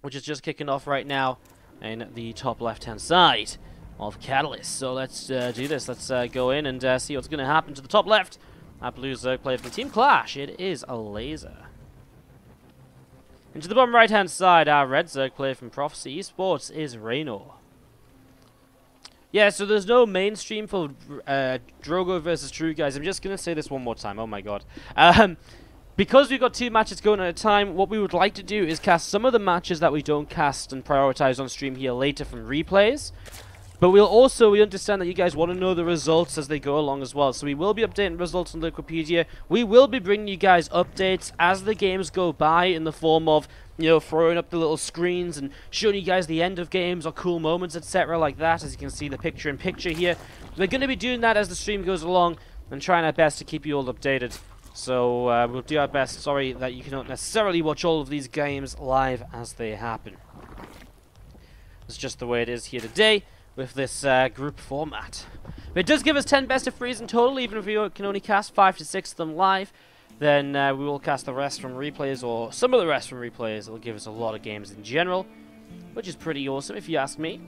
which is just kicking off right now in the top left-hand side of Catalyst. So let's do this. Let's go in and see what's going to happen to the top left. Our blue Zerg player from Team Clash, it is Elazer. And to the bottom right-hand side, our red Zerg player from Prophecy Esports is Reynor. Yeah, so there's no mainstream for Drogo versus True, guys. I'm just going to say this one more time. Oh my god. Because we've got 2 matches going at a time, what we would like to do is cast some of the matches that we don't cast and prioritize on stream here later from replays. But we understand that you guys want to know the results as they go along as well. So we will be updating results on Wikipedia. We will be bringing you guys updates as the games go by in the form of, you know, throwing up the little screens and showing you guys the end of games or cool moments, etc. like that. As you can see the picture-in-picture here. We're going to be doing that as the stream goes along and trying our best to keep you all updated. So we'll do our best. Sorry that you cannot necessarily watch all of these games live as they happen. It's just the way it is here today with this group format. But it does give us 10 best of 3s in total, even if we can only cast 5 to 6 of them live. Then we will cast the rest from replays, or some of the rest from replays. It'll give us a lot of games in general, which is pretty awesome if you ask me.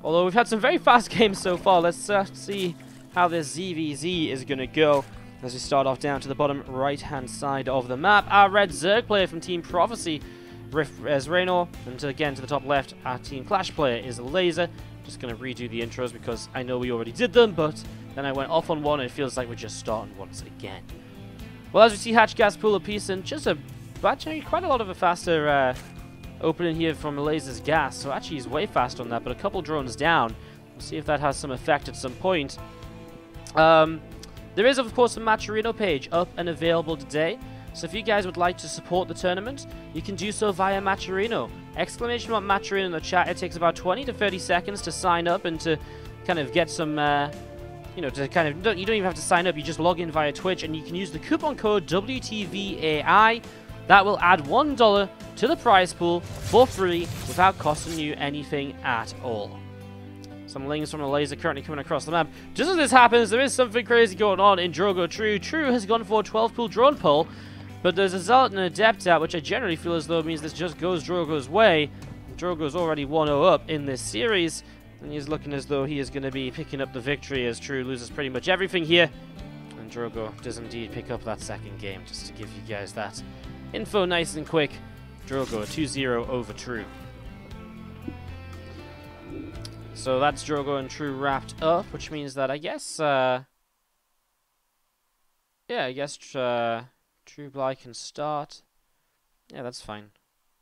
Although we've had some very fast games so far. Let's see how this ZvZ is going to go as we start off down to the bottom right-hand side of the map. Our red Zerg player from Team Prophecy is Reynor, and again to the top left, our Team Clash player is Elazer. Just going to redo the intros because I know we already did them, but then I went off on one and it feels like we're just starting once again. Well, as we see Hatch Gas Pool of Peace, and just actually quite a lot of a faster opening here from Elazer's gas, so actually he's way faster on that, but a couple drones down. We'll see if that has some effect at some point. There is, of course, a Matcherino page up and available today. So if you guys would like to support the tournament, you can do so via Matcherino. Exclamation mark Matcherino in the chat. It takes about 20 to 30 seconds to sign up and to kind of get some, you know, to kind of, you don't even have to sign up. You just log in via Twitch and you can use the coupon code WTVAI. That will add $1 to the prize pool for free without costing you anything at all. Some lings from Elazer currently coming across the map. Just as this happens, there is something crazy going on in Drogo True. True has gone for a 12-pool drone pull, but there's a Zealot and an Adept out, which I generally feel as though it means this just goes Drogo's way. Drogo's already 1-0 up in this series, and he's looking as though he is going to be picking up the victory as True loses pretty much everything here. And Drogo does indeed pick up that second game, just to give you guys that info nice and quick. Drogo 2-0 over True. So that's Drogo and True wrapped up, which means that I guess, yeah, I guess True Bly can start. Yeah, that's fine.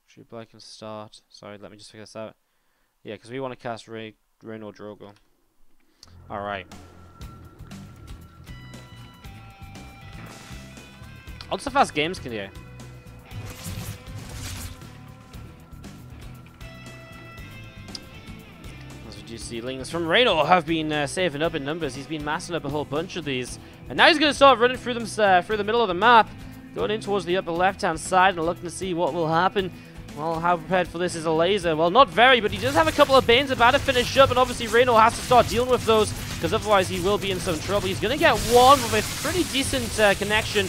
True Bly can start. Sorry, let me just figure this out. Yeah, because we want to cast Reynor Drogo. Alright. Lots of fast games can here. You see lings from Reynor have been saving up in numbers. He's been massing up a whole bunch of these. And now he's going to start running through them through the middle of the map. Going in towards the upper left-hand side and looking to see what will happen. Well, how prepared for this is Elazer? Well, not very, but he does have a couple of Banes about to finish up. And obviously Reynor has to start dealing with those, because otherwise he will be in some trouble. He's going to get one with a pretty decent connection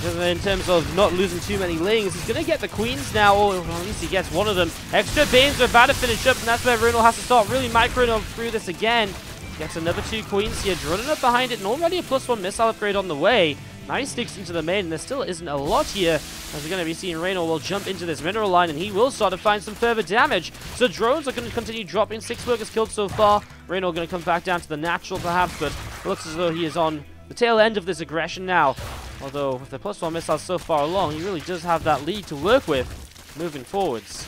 in terms of not losing too many lings. He's going to get the queens now, or at least he gets one of them. Extra Banes are about to finish up, and that's where Reynor has to start really microing through this again. Gets another 2 queens here, running up behind it, and already a +1 missile upgrade on the way. Now he sticks into the main, and there still isn't a lot here, as we're going to be seeing Reynor will jump into this mineral line, and he will start to find some further damage. So drones are going to continue dropping. 6 workers killed so far. Reynor going to come back down to the natural, perhaps, but it looks as though he is on the tail end of this aggression now. Although, with the +1 missiles so far along, he really does have that lead to work with moving forwards.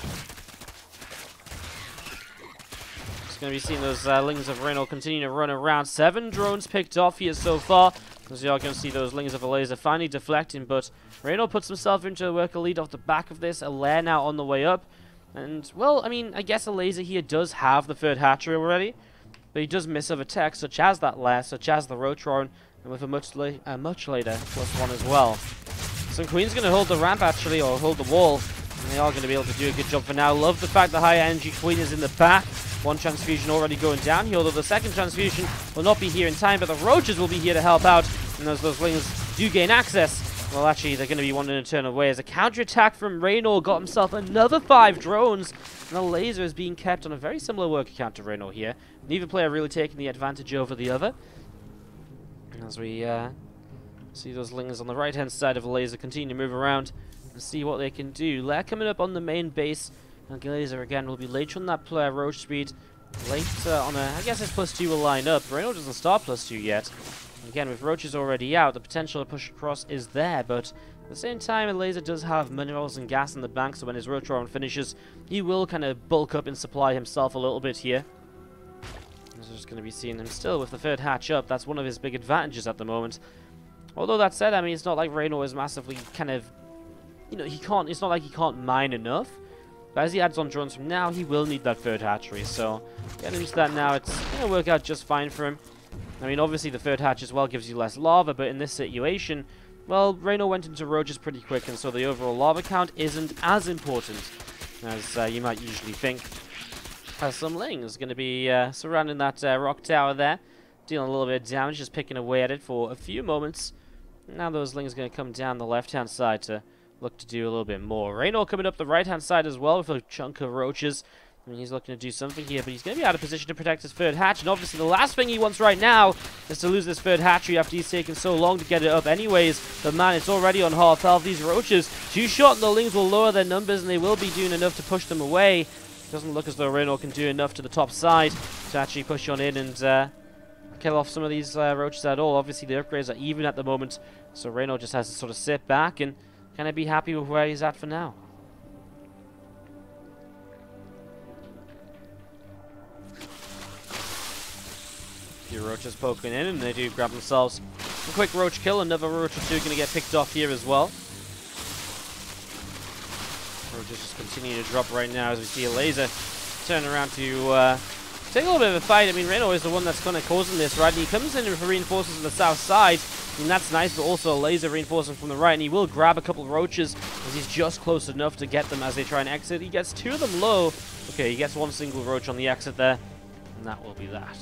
Just going to be seeing those lings of Reynor continue to run around. 7 drones picked off here so far. As you are going to see those lings of Elazer finally deflecting, but Reynor puts himself into a worker lead off the back of this. Elazer now on the way up. And, well, I mean, I guess Elazer here does have the 3rd hatchery already, but he does miss other techs, such as that Lair, such as the Rotron, and with a much later +1 as well. Some Queen's going to hold the ramp, actually, or hold the wall, and they are going to be able to do a good job for now. Love the fact the higher energy Queen is in the back. 1 transfusion already going down here, although the 2nd transfusion will not be here in time, but the Roaches will be here to help out, and as those lings do gain access, Well, actually, they're going to be wanting to turn away as a counter-attack from Reynor got himself another 5 drones. And Elazer is being kept on a very similar work account to Reynor here. Neither player really taking the advantage over the other. As we see those lings on the right-hand side of Elazer continue to move around and see what they can do. They're coming up on the main base. And Elazer, again, will be later on that player roach speed. Later on a, I guess his +2 will line up. Reynor doesn't start +2 yet. Again, with roaches already out, the potential to push across is there, but at the same time, Elazer does have minerals and gas in the bank, so when his roach round finishes, he will kind of bulk up and supply himself a little bit here. We're just going to be seeing him still with the third hatch up. That's one of his big advantages at the moment. Although that said, I mean, it's not like Reynor is massively kind of, you know, it's not like he can't mine enough. But as he adds on drones from now, he will need that third hatchery, so getting into that now, it's going to work out just fine for him. I mean, obviously the third hatch as well gives you less lava, but in this situation, well, Reynor went into roaches pretty quick, and so the overall lava count isn't as important as you might usually think. Some lings going to be surrounding that rock tower there, dealing a little bit of damage, just picking away at it for a few moments. Now those lings are going to come down the left-hand side to look to do a little bit more. Reynor coming up the right-hand side as well with a chunk of roaches. I mean, he's looking to do something here, but he's going to be out of position to protect his third hatch. And obviously the last thing he wants right now is to lose this third hatchery after he's taken so long to get it up anyways. But man, it's already on half health. These roaches, 2 shot and the lings will lower their numbers, and they will be doing enough to push them away. Doesn't look as though Reynor can do enough to the top side to actually push on in and kill off some of these roaches at all. Obviously the upgrades are even at the moment, so Reynor just has to sort of sit back and kind of be happy with where he's at for now. Few roaches poking in, and they do grab themselves a quick roach kill. Another roach or two going to get picked off here as well. Roaches just continue to drop right now as we see Elazer turn around to take a little bit of a fight. I mean, Reynor is the one that's kind of causing this, right? And he comes in with reinforcers on the south side, and that's nice, but also Elazer reinforcing from the right, and he will grab a couple of roaches as he's just close enough to get them as they try and exit. He gets 2 of them low. Okay, he gets 1 single roach on the exit there, and that will be that.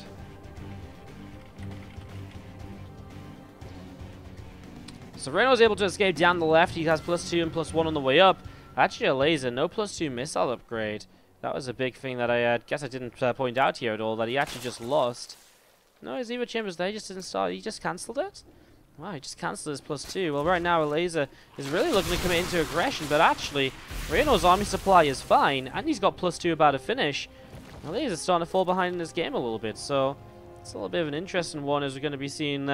So Reynor's able to escape down the left. He has +2 and +1 on the way up. Actually, Elazer, no +2 missile upgrade. That was a big thing that I guess I didn't point out here at all, that he actually just lost. No, his Evo Chambers there, he just didn't start. He just cancelled it? Wow, he just cancelled his +2. Well, right now, Elazer is really looking to commit into aggression, but actually, Reynor's army supply is fine, and he's got +2 about to finish. Elazer's starting to fall behind in this game a little bit, so it's a little bit of an interesting one as we're going to be seeing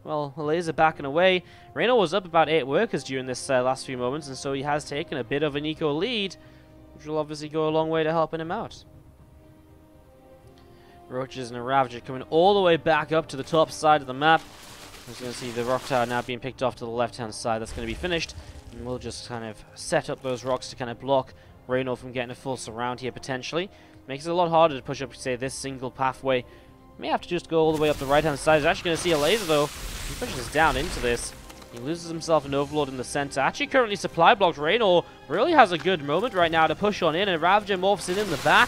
well, Elazer backing away. Reynor was up about 8 workers during this last few moments, and so he has taken a bit of an eco lead, which will obviously go a long way to helping him out. Roaches and a Ravager coming all the way back up to the top side of the map. We're going to see the rock tower now being picked off to the left-hand side. That's going to be finished, and we'll just kind of set up those rocks to kind of block Reynor from getting a full surround here, potentially. Makes it a lot harder to push up, say, this single pathway. May have to just go all the way up the right-hand side. He's actually going to see Elazer, though. He pushes down into this. He loses himself an Overlord in the center. Actually, currently supply blocked. Reynor really has a good moment right now to push on in, and Ravager morphs in the back.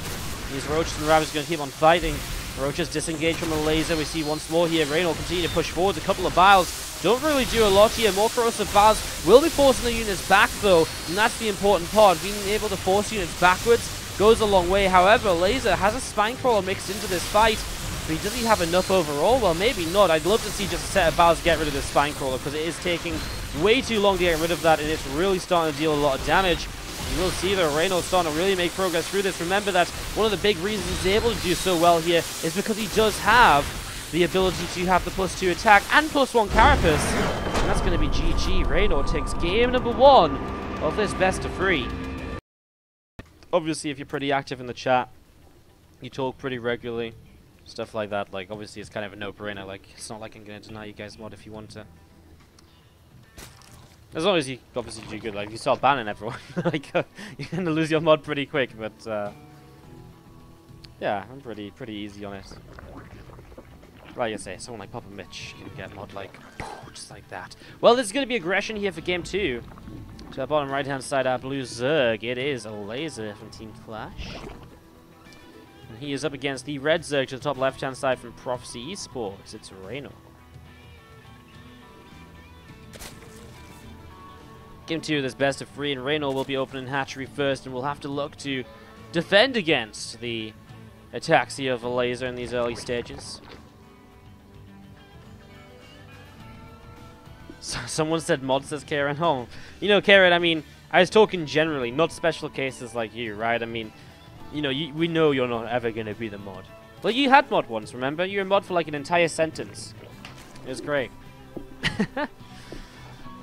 These Roaches and Ravagers are going to keep on fighting. Roaches disengage from the Elazer. We see once more here. Reynor continue to push forwards. A couple of Biles don't really do a lot here. More corrosive Biles will be forcing the units back, though, and that's the important part. Being able to force units backwards goes a long way. However, Elazer has a Spinecrawler mixed into this fight. But does he have enough overall? Well, maybe not. I'd love to see just a set of Biles get rid of this Spinecrawler, because it is taking way too long to get rid of that, and it's really starting to deal a lot of damage. You will see that Reynor's starting to really make progress through this. Remember that one of the big reasons he's able to do so well here is because he does have the ability to have the +2 attack and +1 carapace. And that's going to be GG. Reynor takes game number 1 of this best of 3. Obviously, if you're pretty active in the chat, you talk pretty regularly, stuff like that, like, obviously it's kind of a no-brainer. Like, it's not like I'm going to deny you guys mod if you want to. As long as you obviously do good, like, if you start banning everyone, like, you're going to lose your mod pretty quick, but, yeah, I'm pretty easy on it. Like I say, someone like Papa Mitch can get mod, like, just like that. Well, there's going to be aggression here for game 2. To our bottom right-hand side, our blue Zerg, it is Elazer from Team Clash. And he is up against the red Zerg to the top left-hand side from Prophecy Esports. It's Reynor. Game 2 of this best of 3, and Reynor will be opening hatchery first, and we'll have to look to defend against the attacks here of Elazer in these early stages. Someone said mod, says Karen. Oh, you know, Karen, I mean, I was talking generally, not special cases like you, right? I mean, you know, we know you're not ever going to be the mod. Well, you had mod once, remember? You were mod for like an entire sentence. It was great.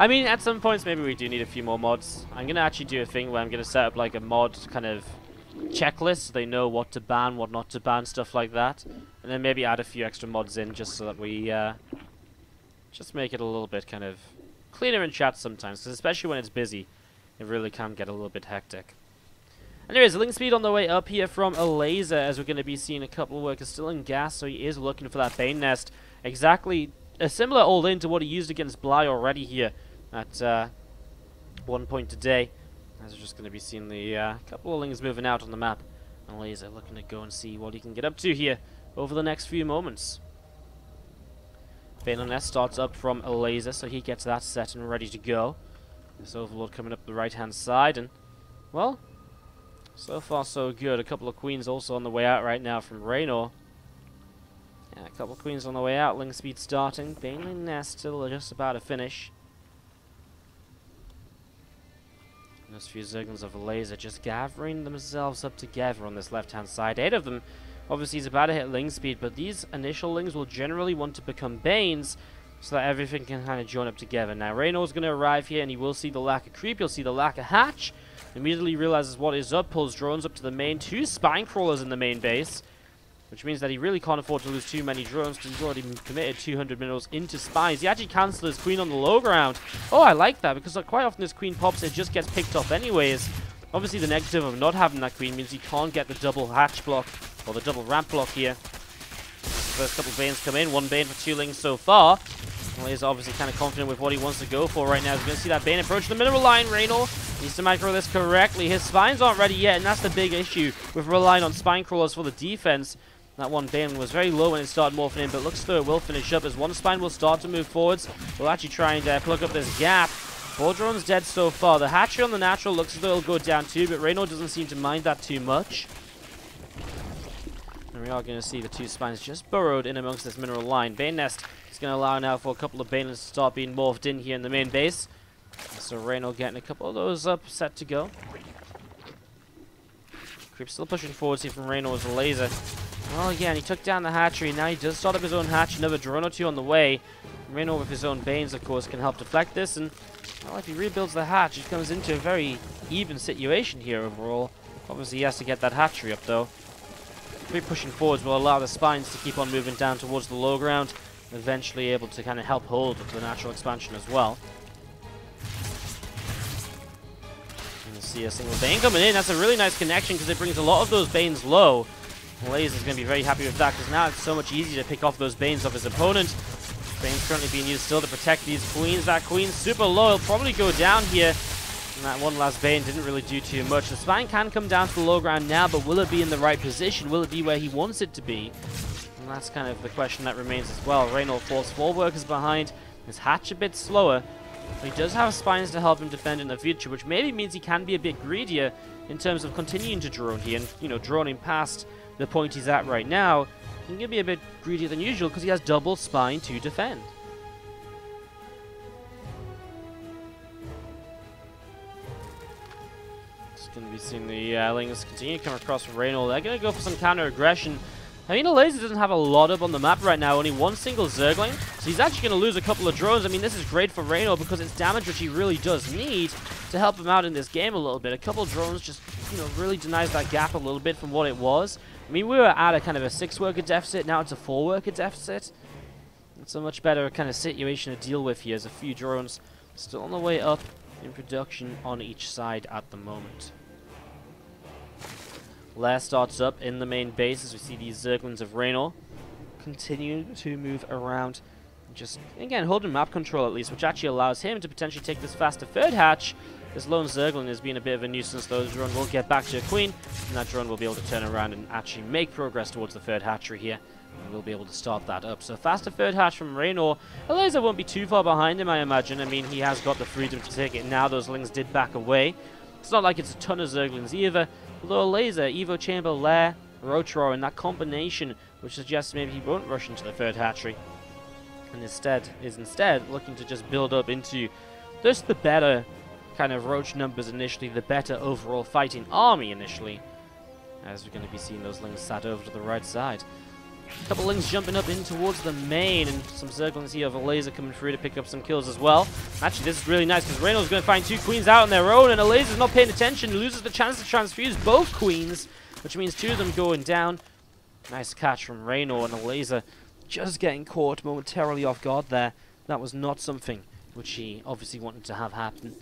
I mean, at some points, maybe we do need a few more mods. I'm going to actually do a thing where I'm going to set up like a mod kind of checklist so they know what to ban, what not to ban, stuff like that. And then maybe add a few extra mods in just so that we just make it a little bit kind of cleaner in chat sometimes. Because especially when it's busy, it really can get a little bit hectic. Anyways, link speed on the way up here from Elazer, as we're going to be seeing a couple of workers still in gas, so he is looking for that Bane nest. Exactly a similar all-in to what he used against Bly already here at one point today. As we're just going to be seeing the couple of lings moving out on the map. And Elazer looking to go and see what he can get up to here over the next few moments. Bane nest starts up from Elazer, so he gets that set and ready to go. This Overlord coming up the right-hand side, and, well, so far so good. A couple of queens also on the way out right now from Reynor. Yeah, a couple of queens on the way out. Link speed starting. Bane nest still just about to finish. And those few Zerglings of Elazer just gathering themselves up together on this left-hand side. 8 of them. Obviously, he's about to hit Ling speed, but these initial Lings will generally want to become Banes so that everything can kind of join up together. Now, Reynor's going to arrive here, and he will see the lack of creep. He'll see the lack of hatch. Immediately realizes what is up, pulls drones up to the main. 2 spine crawlers in the main base, which means that he really can't afford to lose too many drones because he's already committed 200 minerals into spines. He actually cancelled his queen on the low ground. Oh, I like that, because quite often this queen pops, it just gets picked off anyways. Obviously, the negative of not having that queen means he can't get the double hatch block, or the double ramp block here. First couple of Banes come in, 1 Bane for 2 Lings so far. He's obviously kind of confident with what he wants to go for right now. He's going to see that Bane approach the mineral line. Reynor needs to micro this correctly. His spines aren't ready yet, and that's the big issue with relying on spine crawlers for the defense. That 1 Bane was very low when it started morphing in, but looks though it will finish up as 1 spine will start to move forwards. We'll actually try and plug up this gap. 4 drones dead so far. The hatchery on the natural looks as though it'll go down too, but Reynor doesn't seem to mind that too much. And we are going to see the 2 spines just burrowed in amongst this mineral line. Bane nest is going to allow now for a couple of Banes to start being morphed in here in the main base. So Reynor getting a couple of those up, set to go. Creep still pushing forwards here from Reynor with Elazer. Oh yeah, and he took down the hatchery. Now he does start up his own hatch. Another drone or 2 on the way. Reynor with his own Banes, of course, can help deflect this. And well, if he rebuilds the hatch, he comes into a very even situation here overall. Obviously, he has to get that hatchery up, though. Creep pushing forwards will allow the spines to keep on moving down towards the low ground. Eventually able to kind of help hold the natural expansion as well. And you see a single Bane coming in. That's a really nice connection because it brings a lot of those Banes low. Elazer is going to be very happy with that because now it's so much easier to pick off those Banes off his opponent. Bane's currently being used still to protect these queens. That queen's super low. He'll probably go down here. And that one last Bane didn't really do too much. The spine can come down to the low ground now, but will it be in the right position? Will it be where he wants it to be? And that's kind of the question that remains as well. Reynor forced 4 workers behind. His hatch a bit slower. But he does have spines to help him defend in the future, which maybe means he can be a bit greedier in terms of continuing to drone here and, you know, droning past the point he's at right now. He can be a bit greedier than usual because he has double spine to defend. Just going to be seeing the Lings continue to come across from Reynor. They're going to go for some counter aggression. I mean, Elazer doesn't have a lot up on the map right now, only 1 single Zergling, so he's actually going to lose a couple of drones. I mean, this is great for Reynor because it's damage which he really does need to help him out in this game a little bit. A couple of drones just, you know, really denies that gap a little bit from what it was. I mean, we were at a kind of a 6-worker deficit, now it's a 4-worker deficit. It's a much better kind of situation to deal with here. There's a few drones still on the way up in production on each side at the moment. Lair starts up in the main base as we see these Zerglings of Reynor continue to move around. Just, again, holding map control at least, which actually allows him to potentially take this faster 3rd hatch. This lone Zergling has been a bit of a nuisance, though. The drone will get back to a queen, and that drone will be able to turn around and actually make progress towards the 3rd hatchery here We'll be able to start that up. So faster third hatch from Reynor. Elazer won't be too far behind him, I imagine. I mean, he has got the freedom to take it now. Those Lings did back away. It's not like it's a ton of Zerglings either. Although Elazer, Evo Chamber, Lair, Roach Roar, and that combination, which suggests maybe he won't rush into the third hatchery. And instead looking to just build up into just the better kind of Roach numbers initially, the better overall fighting army initially. As we're going to be seeing those Lings sat over to the right side. A couple Lings jumping up in towards the main, and some Zerglings here of Elazer coming through to pick up some kills as well. Actually, this is really nice because Reynor's going to find 2 queens out on their own, and Elazer's not paying attention, loses the chance to transfuse both queens, which means 2 of them going down. Nice catch from Reynor, and Elazer just getting caught momentarily off guard there. That was not something which he obviously wanted to have happen.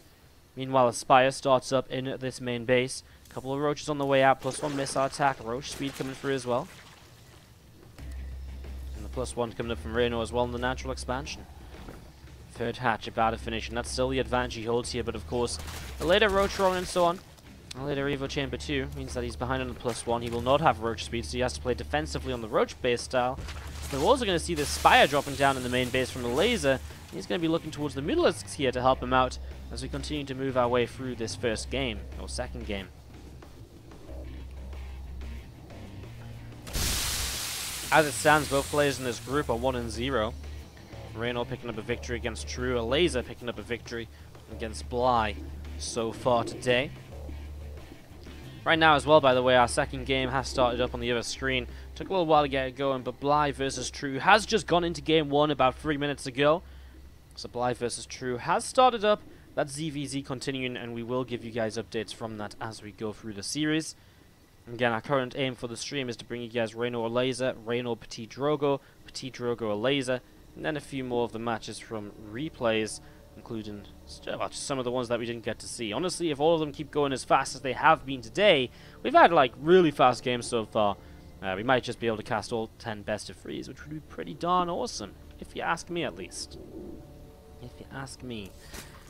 Meanwhile, Aspire starts up in this main base. A couple of Roaches on the way out, +1 missile attack, Roach speed coming through as well. And the +1 coming up from Reynor as well in the natural expansion. Third hatch about to finish, and that's still the advantage he holds here, but of course, a later Roach Roll and so on. A later Evo Chamber 2 means that he's behind on the +1. He will not have Roach speed, so he has to play defensively on the Roach base style. We're also going to see this Spire dropping down in the main base from the Elazer. He's going to be looking towards the Mutalisks here to help him out as we continue to move our way through this first game, or second game. As it stands, both players in this group are 1-0. Reynor picking up a victory against True, Elazer picking up a victory against Bly so far today. Right now as well, by the way, our second game has started up on the other screen. Took a little while to get it going, but Bly versus True has just gone into game 1 about 3 minutes ago. So Bly versus True has started up. That's ZvZ continuing, and we will give you guys updates from that as we go through the series. Again, our current aim for the stream is to bring you guys Reynor Elazer, Reynor Petit Drogo Elazer, and then a few more of the matches from replays, including some of the ones that we didn't get to see. Honestly, if all of them keep going as fast as they have been today, we've had like really fast games so far. We might just be able to cast all 10 best of 3s, which would be pretty darn awesome, if you ask me at least. If you ask me.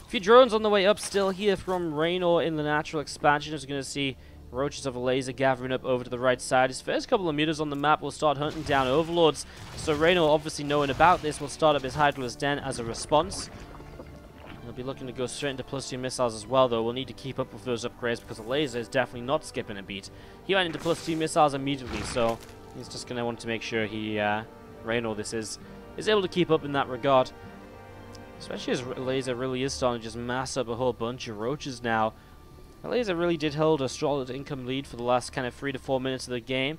A few drones on the way up still here from Reynor in the natural expansion. As you're going to see Roaches of Elazer gathering up over to the right side. His first couple of meters on the map will start hunting down Overlords. So Reynor, obviously knowing about this, will start up his Hydralisk Den as a response. He'll be looking to go straight into +2 missiles as well, though. We'll need to keep up with those upgrades because Elazer is definitely not skipping a beat. He went into +2 missiles immediately, so he's just going to want to make sure he, Reynor, is able to keep up in that regard. Especially as Elazer really is starting to just mass up a whole bunch of Roaches now. Elazer really did hold a solid income lead for the last kind of 3 to 4 minutes of the game,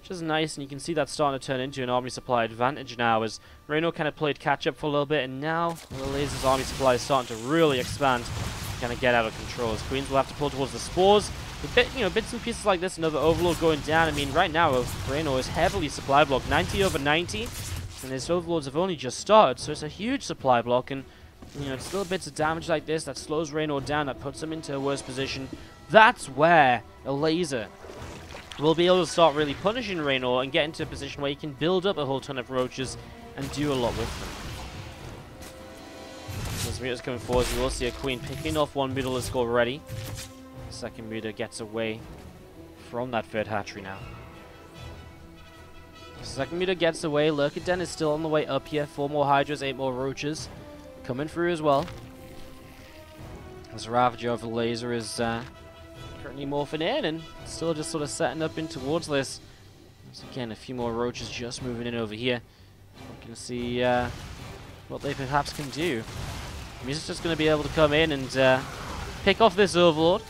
which is nice, and you can see that starting to turn into an army supply advantage now as Reynor kind of played catch up for a little bit, and now Elazer's army supply is starting to really expand, kind of get out of control. As Queens will have to pull towards the spores. Bits and pieces like this, another Overlord going down. I mean, right now Reynor is heavily supply blocked, 90 over 90, and his Overlords have only just started, so it's a huge supply block, and it's little bits of damage like this that slows Reynor down, that puts him into a worse position. That's where Elazer will be able to start really punishing Reynor and get into a position where he can build up a whole ton of Roaches and do a lot with them. As Muta's coming forward, we will see a Queen picking off one Mutalisk already. Second Muta gets away from that third hatchery now. Second Muta gets away. Lurker Den is still on the way up here. 4 more Hydras, 8 more Roaches coming through as well. As Ravager of Elazer is currently morphing in and still just sort of setting up in towards this. So again, a few more Roaches just moving in over here. We can see what they perhaps can do. He's just going to be able to come in and pick off this Overlord.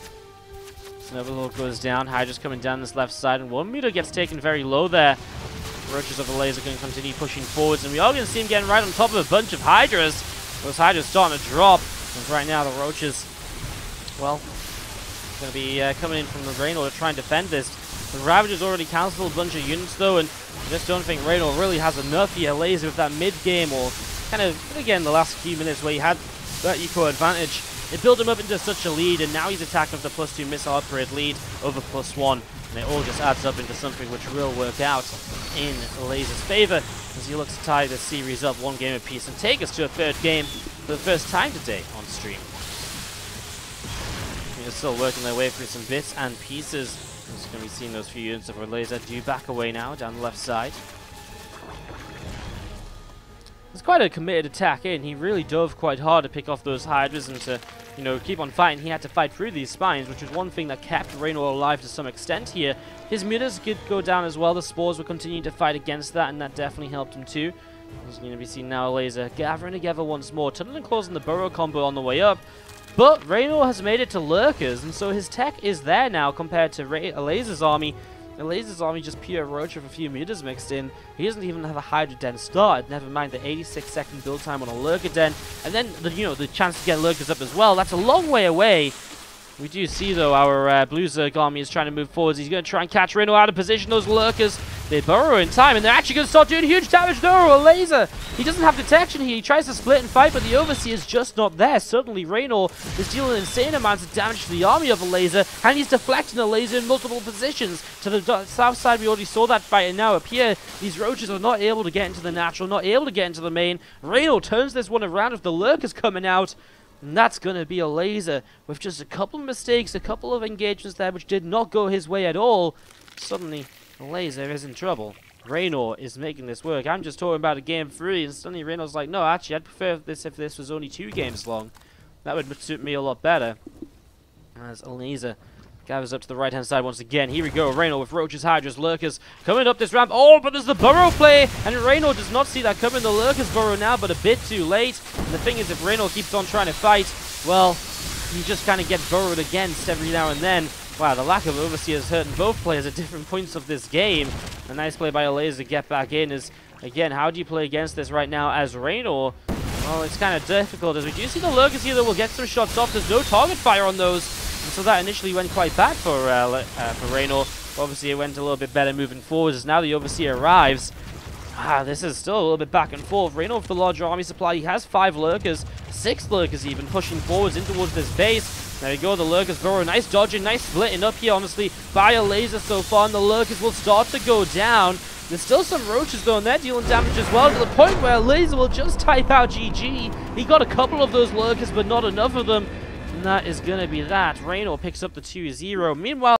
So Overlord goes down. Hydra's coming down this left side, and 1 meter gets taken very low there. Roaches of Elazer going to continue pushing forwards, and we are going to see him getting right on top of a bunch of Hydras. Those Hydras starting to drop, and right now the Roaches, well, going to be coming in from the Reynor to try and defend this. The Ravager's already cancelled a bunch of units though, and I just don't think Reynor really has enough here. Elazer with that mid-game, or kind of, again, the last few minutes where he had that eco advantage, it built him up into such a lead, and now he's attacking with the +2 missile upgrade lead over +1, and it all just adds up into something which will work out in Elazer's favor as he looks to tie this series up 1 game apiece and take us to a 3rd game for the first time today on stream. They're still working their way through some bits and pieces. Just going to be seeing those few units of Elazer do back away now down the left side. it's quite a committed attack in. He really dove quite hard to pick off those Hydras and to, you know, keep on fighting. He had to fight through these spines, which was one thing that kept Reynor alive to some extent here. His mutas did go down as well. The spores were continuing to fight against that, and that definitely helped him too. He's going to be seen now, Elazer gathering together once more. Tunnel and Claws and the burrow combo on the way up. But Reynor has made it to Lurkers, and so his tech is there now compared to Elazer's army. Elazer's army just pure roach with a few mutas mixed in. He doesn't even have a Hydra Den started, never mind the 86-second build time on a Lurker Den. And then, the chance to get Lurkers up as well. That's a long way away. We do see, though, our Blue Zerg army is trying to move forwards. He's going to try and catch Reynor out of position. Those Lurkers, they burrow in time, and they're actually going to start doing huge damage. No, Elazer, he doesn't have detection here. He tries to split and fight, but the Overseer is just not there. Suddenly, Reynor is dealing insane amounts of damage to the army of Elazer, and he's deflecting Elazer in multiple positions. To the south side, we already saw that fight, and now up here, these roaches are not able to get into the natural, not able to get into the main. Reynor turns this one around with the Lurkers coming out. And that's going to be Elazer with just a couple of mistakes, a couple of engagements there which did not go his way at all. Suddenly, Elazer is in trouble. Reynor is making this work. I'm just talking about a game 3, and suddenly Reynor's like, no, actually, I'd prefer this if this was only 2 games long. That would suit me a lot better. As Elazer gathers up to the right-hand side once again. Here we go, Reynor with Roaches, Hydras, Lurkers coming up this ramp. Oh, but there's the burrow play, and Reynor does not see that coming. The Lurkers burrow now, but a bit too late. And the thing is, if Reynor keeps on trying to fight, well, he just kind of gets burrowed against every now and then. Wow, the lack of Overseer is hurting both players at different points of this game. A nice play by Elazer to get back in is, again, how do you play against this right now as Reynor? Well, it's kind of difficult, as we do see the Lurkers here that will get some shots off. There's no target fire on those. And so that initially went quite bad for Reynor. Obviously, it went a little bit better moving forward as now the Overseer arrives. This is still a little bit back and forth. Reynor with the larger army supply. He has 5 Lurkers, 6 Lurkers even, pushing forwards in towards this base. There we go, the Lurkers burrow. Nice dodging, nice splitting up here, honestly, by Elazer so far. And the Lurkers will start to go down. There's still some roaches though, and they're dealing damage as well, to the point where Elazer will just type out GG. He got a couple of those Lurkers, but not enough of them. And that is going to be that. Reynor picks up the 2-0. Meanwhile,